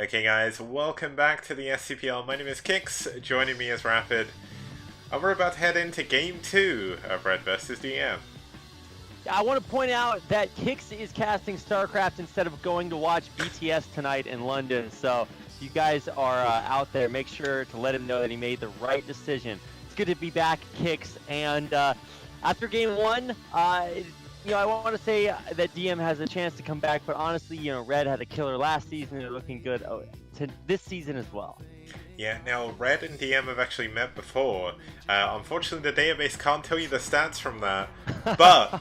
Okay guys, welcome back to the STPL. My name is Kix, joining me is Rapid, and we're about to head into Game 2 of Red vs DM. I want to point out that Kix is casting StarCraft instead of going to watch BTS tonight in London, so if you guys are out there, make sure to let him know that he made the right decision. It's good to be back, Kix, and after Game 1, I want to say that DM has a chance to come back, but honestly, Red had a killer last season, and they're looking good to this season as well. Yeah, now Red and DM have actually met before. Unfortunately, the database can't tell you the stats from that, but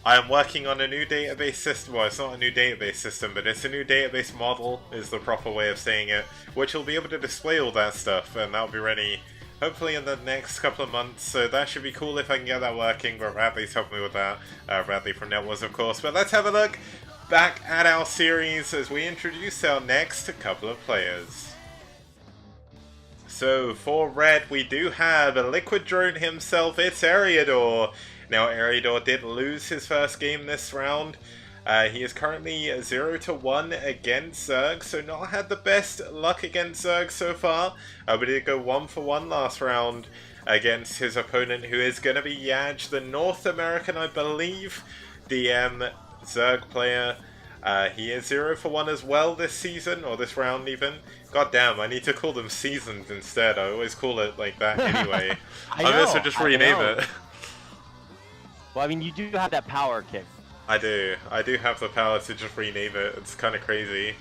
I am working on a new database system. Well, it's not a new database system, but it's a new database model, is the proper way of saying it, which will be able to display all that stuff, and that'll be ready hopefully in the next couple of months, so that should be cool if I can get that working, but Radley's helping me with that. Radley from Netwars, of course. But let's have a look back at our series as we introduce our next couple of players. So, for Red, we do have a Liquid Drone himself, it's Eriador. Now, Eriador did lose his first game this round. He is currently 0-1 against Zerg, so not had the best luck against Zerg so far, but he did go 1-for-1 last round against his opponent, who is going to be Yaj, the North American, I believe, DM Zerg player. He is 0-for-1 as well this season, or this round even. God damn, I need to call them seasons instead. I always call it like that anyway. I guess I'll just rename it. Well, I mean, you do have that power kick. I do have the power to just rename it, it's kind of crazy.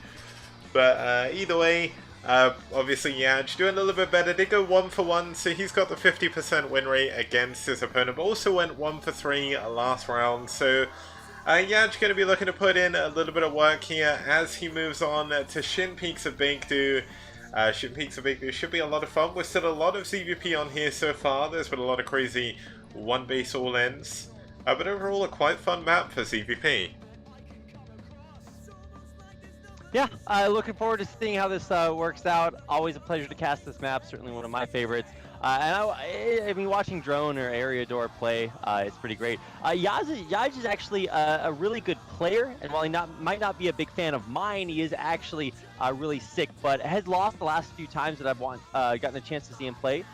But either way, obviously Yaj doing a little bit better, did go 1-for-1, so he's got the 50% win rate against his opponent, but also went 1-for-3 last round, so Yaj going to be looking to put in a little bit of work here as he moves on to Shin Peaks of Baekdu. Shin Peaks of Baekdu should be a lot of fun, with still a lot of ZVP on here so far. There's been a lot of crazy one base all-ins. But overall, a quite fun map for ZVP. Yeah, looking forward to seeing how this works out. Always a pleasure to cast this map, certainly one of my favorites. And I mean, watching Drone or Eriador play is pretty great. Yaj is actually a really good player, and while he might not be a big fan of mine, he is actually really sick, but has lost the last few times that I've gotten a chance to see him play.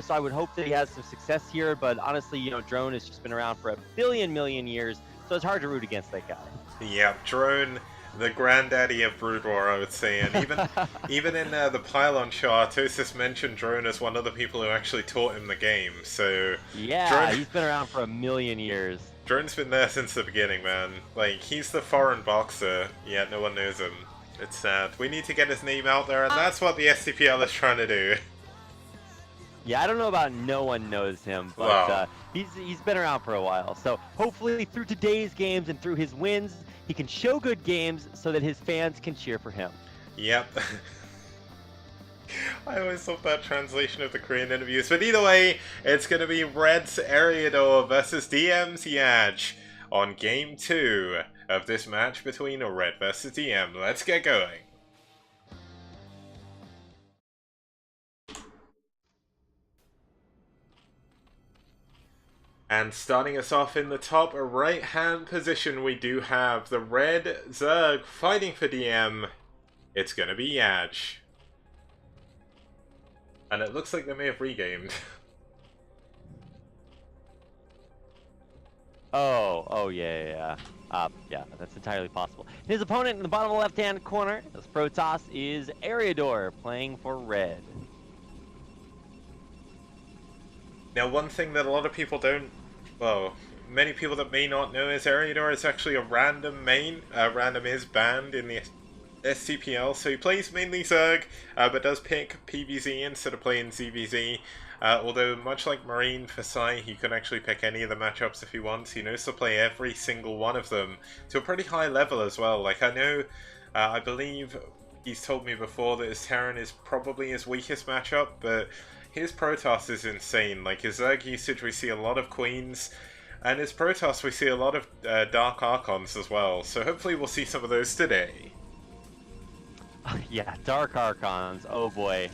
So I would hope that he has some success here, but honestly, Drone has just been around for a million years, so it's hard to root against that guy. Yeah, Drone, the granddaddy of Brood War, I would say, and even in the Pylon chart, Tosis mentioned Drone as one of the people who actually taught him the game, so... Yeah, he's been around for a million years. Drone's been there since the beginning, man. Like, he's the foreign boxer, yet no one knows him. It's sad. We need to get his name out there, and that's what the STPL is trying to do. Yeah, I don't know about no one knows him, but he's been around for a while. So hopefully through today's games and through his wins, he can show good games so that his fans can cheer for him. Yep. I always love that translation of the Korean interviews. But either way, it's going to be Red's Eriador versus DM's Yaj on Game 2 of this match between Red versus DM. Let's get going. And starting us off in the top right-hand position, we do have the Red Zerg fighting for DM. It's gonna be Yaj. And it looks like they may have regamed. Yeah, that's entirely possible. His opponent in the bottom left-hand corner, this Protoss, is Eriador, playing for Red. Now, one thing that a lot of people don't, well, many people that may not know is Eriador is actually a random main. Random is banned in the STPL, so he plays mainly Zerg, but does pick PvZ instead of playing ZvZ. Although, much like Marine for Sai, he can actually pick any of the matchups if he wants. He knows to play every single one of them to a pretty high level as well. Like, I know, I believe he's told me before that his Terran is probably his weakest matchup, but his Protoss is insane. Like, his Zerg usage, we see a lot of Queens, and his Protoss, we see a lot of Dark Archons as well. So hopefully we'll see some of those today. Yeah, Dark Archons. Oh boy.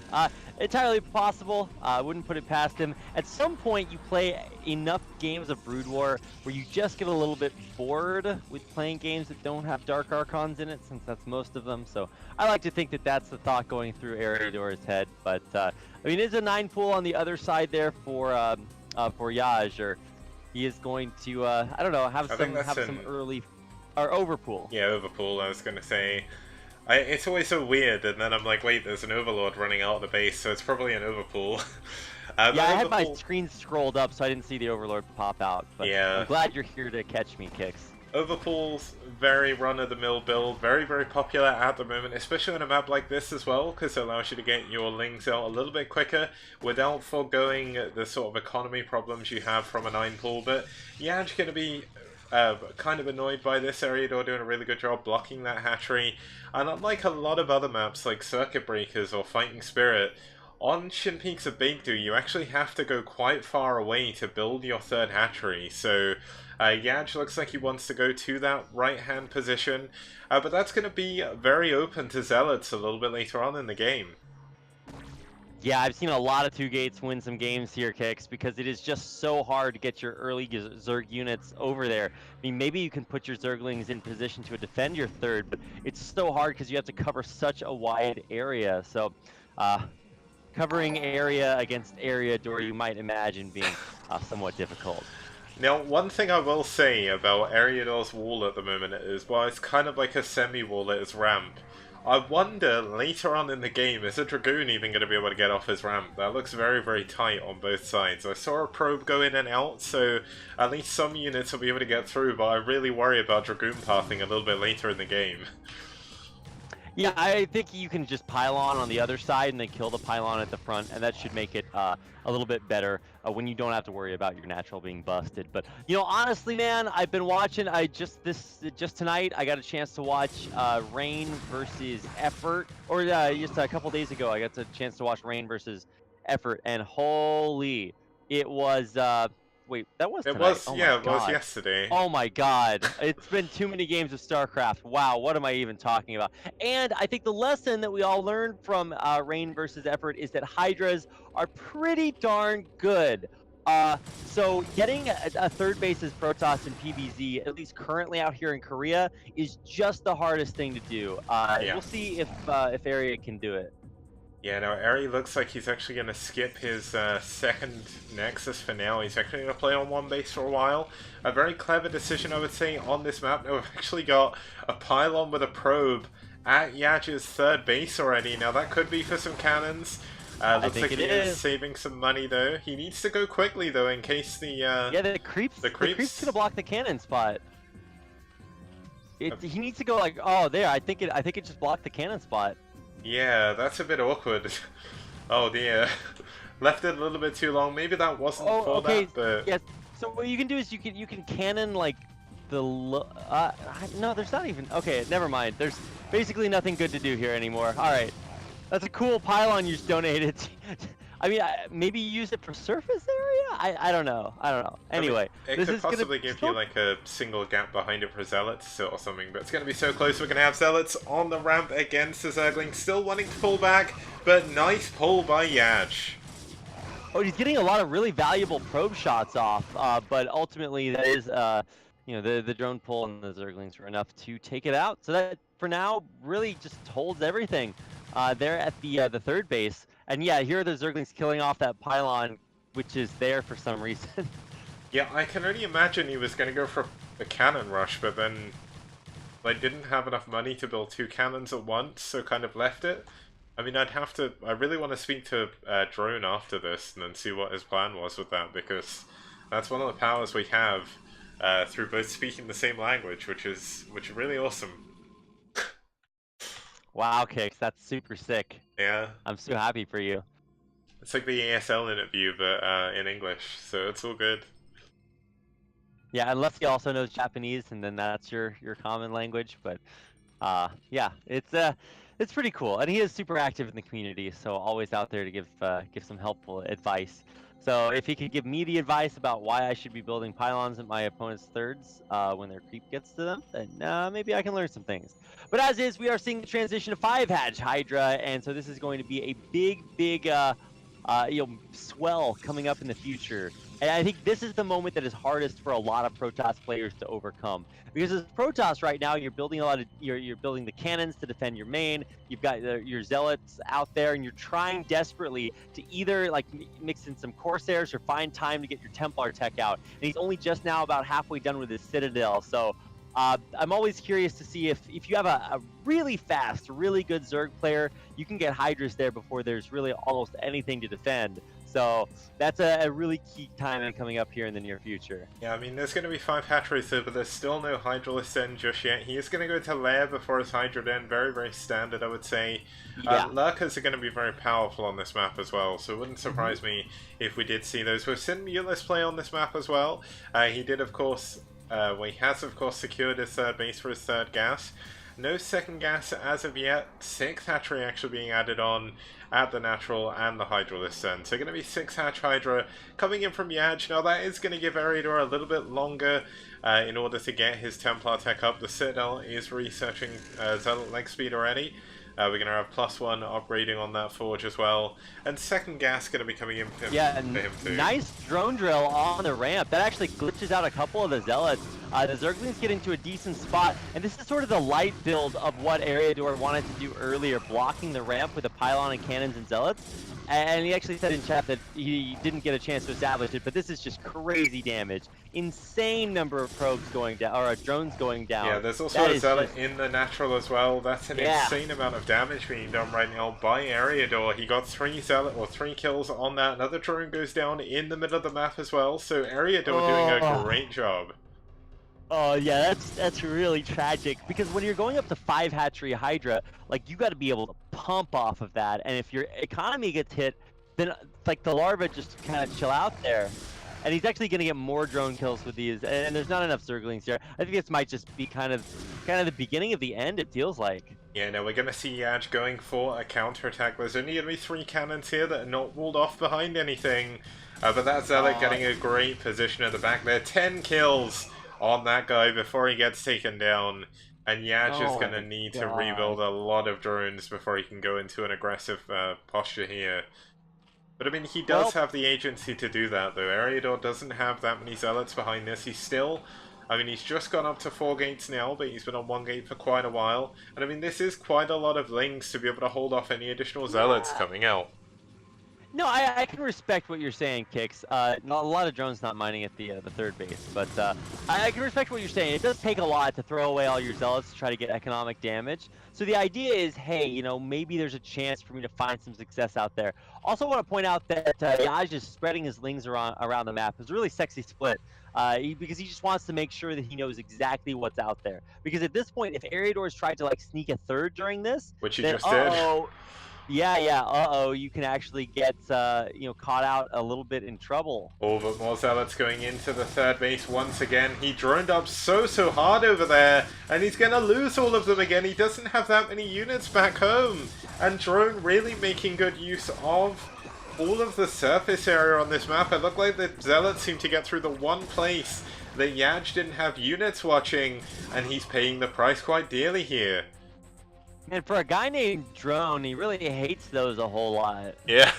Entirely possible. I wouldn't put it past him. At some point, you play enough games of Brood War where you just get a little bit bored with playing games that don't have Dark Archons in it, since that's most of them. So I like to think that that's the thought going through Eriador's head. But I mean, it's a 9 pool on the other side there for Yaj, or he is going to I don't know, have some early or overpool. Yeah, overpool. I was gonna say. It's always so weird, and then I'm like, wait, there's an Overlord running out of the base, so it's probably an Overpool. Yeah, I had my screen scrolled up, so I didn't see the Overlord pop out, but yeah. I'm glad you're here to catch me, Kix. Overpool's very run-of-the-mill build, very, very popular at the moment, especially on a map like this as well, because it allows you to get your lings out a little bit quicker without foregoing the sort of economy problems you have from a 9 pool, but yeah, you're going to be kind of annoyed by this. Eriador doing a really good job blocking that hatchery, and unlike a lot of other maps like Circuit Breakers or Fighting Spirit, on Shin Peaks of Baekdu you actually have to go quite far away to build your third hatchery, so Yaj looks like he wants to go to that right-hand position, but that's going to be very open to Zealots a little bit later on in the game. Yeah, I've seen a lot of 2 gates win some games here, Kix, because it is just so hard to get your early Zerg units over there. I mean, maybe you can put your Zerglings in position to defend your third, but it's so hard because you have to cover such a wide area. So, covering area against Eriador, you might imagine being somewhat difficult. Now, one thing I will say about Eriador's wall at the moment is, well, it's kind of like a semi-wall at his ramp. I wonder, later on in the game, is a Dragoon even going to be able to get off his ramp? That looks very, very tight on both sides. I saw a probe go in and out, so at least some units will be able to get through, but I really worry about Dragoon pathing a little bit later in the game. Yeah, I think you can just pylon on the other side and then kill the pylon at the front, and that should make it a little bit better when you don't have to worry about your natural being busted. But you know, honestly, man, I've been watching. Just tonight, I got a chance to watch Rain versus Effort, or just a couple days ago, I got a chance to watch Rain versus Effort, and holy, it was. Wait, that was tonight. It was, yeah, it was yesterday. Oh my god. It's been too many games of StarCraft. Wow, what am I even talking about? And I think the lesson that we all learned from Rain versus Effort is that Hydras are pretty darn good. So getting a third base as Protoss in PvZ, at least currently out here in Korea, is just the hardest thing to do. Yeah. We'll see if Area can do it. Yeah, now Eri looks like he's actually going to skip his second Nexus for now. He's actually going to play on one base for a while. A very clever decision, I would say, on this map. Now we've actually got a pylon with a probe at Yaj's third base already. Now that could be for some cannons. Looks like he is saving some money though. He needs to go quickly though in case the the creep's gonna block the cannon spot. He needs to go like, oh there. I think it just blocked the cannon spot. Yeah, that's a bit awkward. Oh dear. Left it a little bit too long. Maybe that wasn't for that, but... Yeah, so what you can do is you can cannon, like, the... no, there's not even... Okay, never mind. There's basically nothing good to do here anymore. Alright. That's a cool pylon you just donated. I mean, maybe you use it for surface area? I don't know. Anyway, I mean, it could possibly give you like a single gap behind it for Zealots or something, but it's going to be so close. We're going to have Zealots on the ramp against the Zergling, still wanting to pull back, but nice pull by Yaj. Oh, he's getting a lot of really valuable probe shots off, but ultimately that is, you know, the drone pull and the Zerglings were enough to take it out. So that, for now, really just holds everything. They're at the third base. And yeah, here are the Zerglings killing off that pylon, which is there for some reason. Yeah, I can only imagine he was going to go for a cannon rush, but then I didn't have enough money to build 2 cannons at once, so kind of left it. I mean, I really want to speak to Drone after this and then see what his plan was with that, because that's one of the powers we have through both speaking the same language, which is really awesome. Wow, Kix, that's super sick. Yeah. I'm so happy for you. It's like the ESL interview, but in English, so it's all good. Yeah, unless he also knows Japanese, and then that's your common language. But yeah, it's pretty cool, and he is super active in the community, so always out there to give some helpful advice. So if he could give me the advice about why I should be building pylons at my opponent's thirds when their creep gets to them, then maybe I can learn some things. But as is, we are seeing the transition to 5-hatch Hydra, and so this is going to be a big swell coming up in the future. And I think this is the moment that is hardest for a lot of Protoss players to overcome, because as Protoss right now, you're building you're building the cannons to defend your main. You've got your zealots out there, and you're trying desperately to either like mix in some Corsairs or find time to get your Templar tech out. And he's only just now about halfway done with his Citadel, so. I'm always curious to see if you have a really fast, really good Zerg player, you can get Hydras there before there's really almost anything to defend. So that's a really key timing coming up here in the near future. Yeah, I mean, there's going to be 5 hatcheries there, but there's still no Hydralisk Den just yet. He is going to go to Lair before his Hydra Den. Very, very standard, I would say. Yeah. Lurkers are going to be very powerful on this map as well, so it wouldn't surprise me if we did see those. We've seen Muteless play on this map as well. He did, of course... he has, of course, secured his third base for his third gas. No second gas as of yet. 6th hatchery actually being added on at the natural and the Hydralisk Den. So going to be 6-hatch Hydra coming in from Yaj. Now that is going to give Eriador a little bit longer in order to get his Templar tech up. The Citadel is researching Zealot leg speed already. We're going to have +1 upgrading on that forge as well. And second gas going to be coming in for him too. Nice drone drill on the ramp. That actually glitches out a couple of the Zealots. The Zerglings get into a decent spot, and this is sort of the light build of what Eriador wanted to do earlier, blocking the ramp with a pylon and cannons and Zealots. And he actually said in chat that he didn't get a chance to establish it, but this is just crazy damage. Insane number of probes going down, or drones going down. Yeah, there's also a Zealot in the natural as well. That's an insane amount of damage being done right now by Eriador. He got 3 kills on that. Another drone goes down in the middle of the map as well. So Eriador doing a great job. Oh yeah, that's really tragic, because when you're going up to 5 hatchery Hydra, like, you got to be able to pump off of that, and if your economy gets hit, then like the larvae just kind of chill out there. And he's actually going to get more drone kills with these, and there's not enough Zerglings here. I think this might just be kind of the beginning of the end, it feels like. Yeah, no, we're going to see Yaj going for a counterattack. There's only going to be 3 cannons here that are not walled off behind anything, but that Zealot getting a great position at the back there. 10 kills on that guy before he gets taken down, and Yaj is going to need to rebuild a lot of drones before he can go into an aggressive posture here. But I mean, he does have the agency to do that, though. Eriador doesn't have that many Zealots behind this. He's still... I mean, he's just gone up to 4 gates now, but he's been on 1 gate for quite a while. And I mean, this is quite a lot of links to be able to hold off any additional Zealots coming out. No, I can respect what you're saying, Kix. A lot of drones not mining at the third base, but I can respect what you're saying. It does take a lot to throw away all your Zealots to try to get economic damage. So the idea is, hey, you know, maybe there's a chance for me to find some success out there. Also want to point out that Yaj is spreading his lings around the map. It's a really sexy split. Because he just wants to make sure that he knows exactly what's out there. Because at this point, if Eriador's tried to like sneak a third during this, which he just did. Yeah, you can actually get, caught out a little bit in trouble. Oh, but more Zealots going into the third base once again. He droned up so hard over there, and he's going to lose all of them again. He doesn't have that many units back home. And Drone really making good use of all of the surface area on this map. It looked like the Zealots seemed to get through the one place that Yaj didn't have units watching, and he's paying the price quite dearly here. And for a guy named Drone, he really hates those a whole lot. Yeah.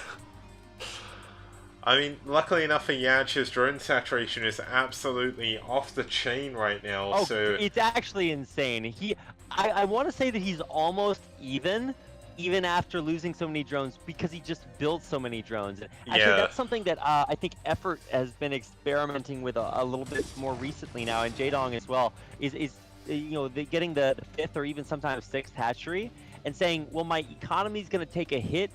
I mean, luckily enough for Yaj, his drone saturation is absolutely off the chain right now. Oh, so it's actually insane. I want to say that he's almost even after losing so many drones, because he just built so many drones. Actually, that's something that I think Effort has been experimenting with a little bit more recently now, and Jaedong as well, is getting the 5th or even sometimes 6th hatchery and saying, well, my economy's going to take a hit,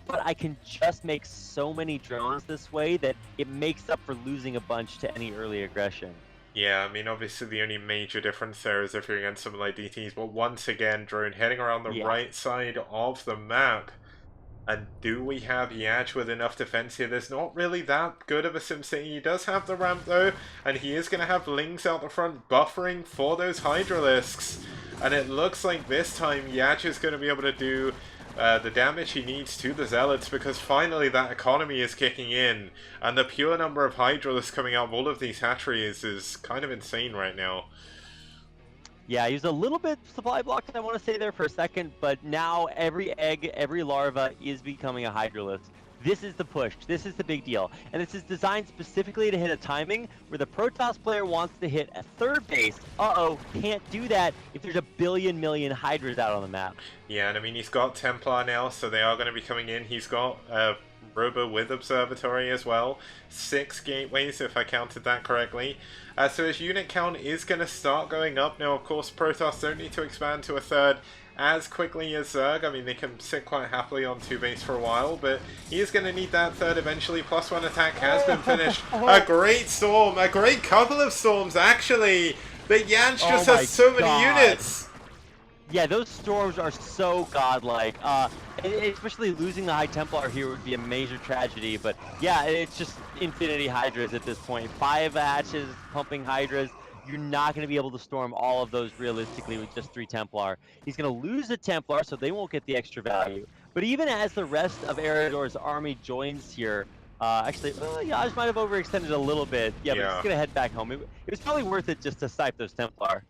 but I can just make so many drones this way that it makes up for losing a bunch to any early aggression. Yeah, I mean, obviously the only major difference there is if you're against something like DTs, but once again, Drone heading around the right side of the map. And do we have Yaj with enough defense here? There's not really that good of a SimCity. He does have the ramp though, and he is going to have Lings out the front buffering for those Hydralisks. And it looks like this time Yaj is going to be able to do the damage he needs to the Zealots, because finally that economy is kicking in, and the pure number of Hydralisks coming out of all of these hatcheries is kind of insane right now. Yeah, he was a little bit supply blocked, I want to say there for a second, but now every egg, every larva is becoming a Hydralisk. This is the push. This is the big deal. And this is designed specifically to hit a timing where the Protoss player wants to hit a third base. Uh-oh, can't do that if there's a billion million Hydras out on the map. Yeah, and I mean, he's got Templar now, so they are going to be coming in. He's got Robo with Observatory as well. 6 gateways, if I counted that correctly. So his unit count is going to start going up. Now, of course, Protoss don't need to expand to a third as quickly as Zerg. I mean, they can sit quite happily on 2 base for a while, but he is going to need that third eventually. +1 attack has been finished. A great storm, a great couple of storms, actually. But Yance just has so many units. Yeah, those storms are so godlike. Especially losing the High Templar here would be a major tragedy. But yeah, it's just infinity Hydras at this point. 5 hatches pumping Hydras. You're not going to be able to storm all of those realistically with just 3 Templar. He's going to lose the Templar, so they won't get the extra value. But even as the rest of Eriador's army joins here, actually, Yaj might have overextended a little bit. Yeah, but he's going to head back home. It was probably worth it just to snipe those Templar.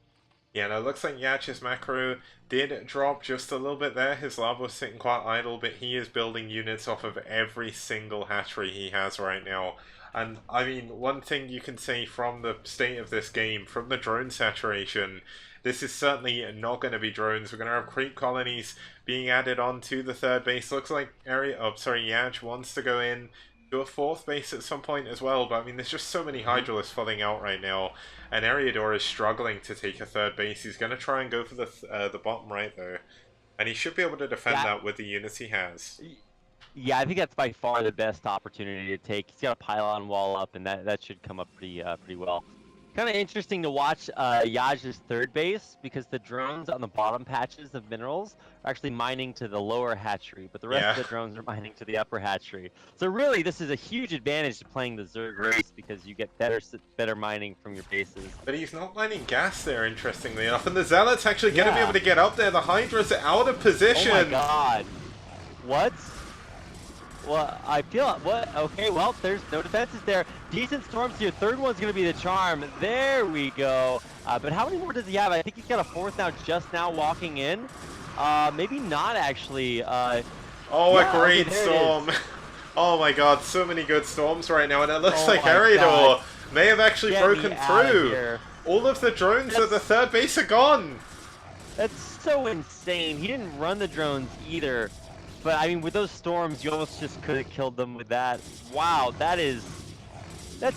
Yeah, no, it looks like Yach's macro did drop just a little bit there. His lava was sitting quite idle, but he is building units off of every single hatchery he has right now. And, I mean, one thing you can say from the state of this game, from the drone saturation, this is certainly not going to be drones. We're going to have creep colonies being added on to the third base. Looks like Yach wants to go in to a 4th base at some point as well, but I mean, there's just so many Hydralisks falling out right now, and Eriador is struggling to take a 3rd base. He's going to try and go for the bottom right, though, and he should be able to defend that with the units he has. Yeah, I think that's by far the best opportunity to take. He's got a pylon wall up, and that should come up pretty well. Kind of interesting to watch Yaj's 3rd base, because the drones on the bottom patches of minerals are actually mining to the lower hatchery, but the rest of the drones are mining to the upper hatchery. So really, this is a huge advantage to playing the Zerg race, because you get better mining from your bases. But he's not mining gas there, interestingly enough, and the Zealot's actually going to be able to get up there. The Hydra's out of position. Oh my god. What? Well, I feel what? Okay, well, there's no defenses there. Decent storms here. 3rd one's going to be the charm. There we go. But how many more does he have? I think he's got a 4th now, just now walking in. Maybe not actually. A great storm. Oh my god, so many good storms right now, and it looks like Eriador may have actually broken through. All of the drones at the 3rd base are gone. That's so insane. He didn't run the drones either. But, I mean, with those storms, you almost just could have killed them with that. Wow, that's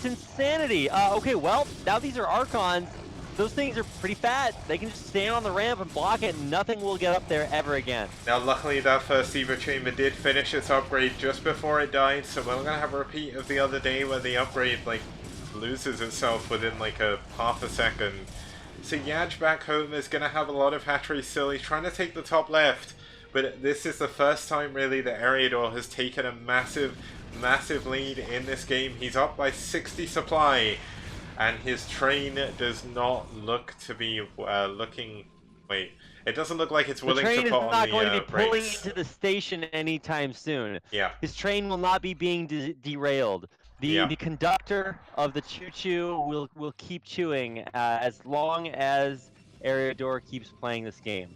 insanity. Okay, well, now these are Archons. Those things are pretty fat. They can just stand on the ramp and block it, and nothing will get up there ever again. Now, luckily, that first Evo Chamber did finish its upgrade just before it died, so we're going to have a repeat of the other day where the upgrade, like, loses itself within, like, a half a second. So Yaj back home is going to have a lot of hatcheries still. He's trying to take the top left. But this is the first time, really, that Eriador has taken a massive lead in this game. He's up by 60 supply, and his train does not look to be Wait, it doesn't look like it's willing to put on the train is not going to be pulling brakes. into the station anytime soon. Yeah. His train will not be being derailed. The conductor of the choo-choo will keep chewing as long as Eriador keeps playing this game.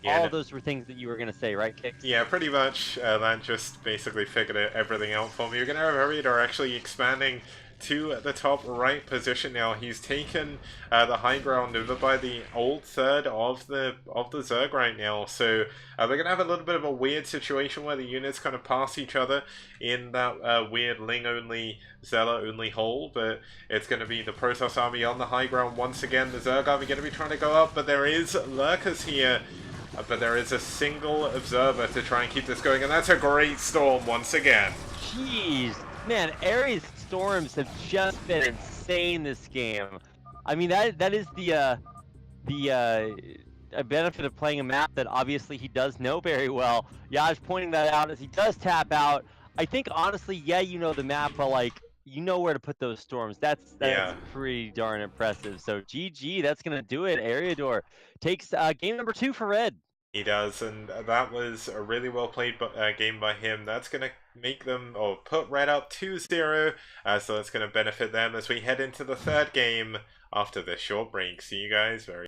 Yeah, all of those were things that you were going to say, right, Kix? Yeah, pretty much. That just basically figured everything out for me. You're going to have Eriador actually expanding to the top right position now. He's taken the high ground over by the old 3rd of the Zerg right now. So we're going to have a little bit of a weird situation where the units kind of pass each other in that weird Ling-only, Zealot-only hole. But it's going to be the Protoss army on the high ground once again. The Zerg army going to be trying to go up, but there is lurkers here. But there is a single observer to try and keep this going, and that's a great storm once again. Jeez, man, Ares storms have just been insane this game. I mean, that is the benefit of playing a map that obviously he does know very well. Yaj pointing that out as he does tap out. I think honestly, yeah, you know the map, but like you know where to put those storms. That's pretty darn impressive. So GG, that's gonna do it. Eriador takes game number 2 for Red. He does, and that was a really well played game by him. That's going to make them, or put Red up 2-0, so that's going to benefit them as we head into the third game after this short break. See you guys very